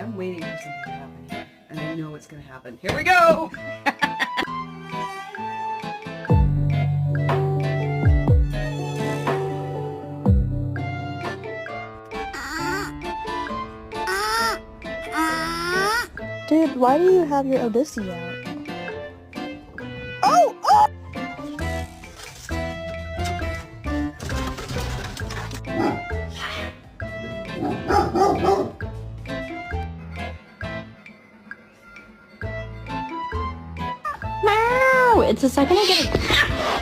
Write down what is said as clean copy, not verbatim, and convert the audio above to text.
I'm waiting for something to happen here, and I know it's going to happen. Here we go! Dude, why do you have your Odyssey out? Oh! Oh! Meow! It's the second I get a...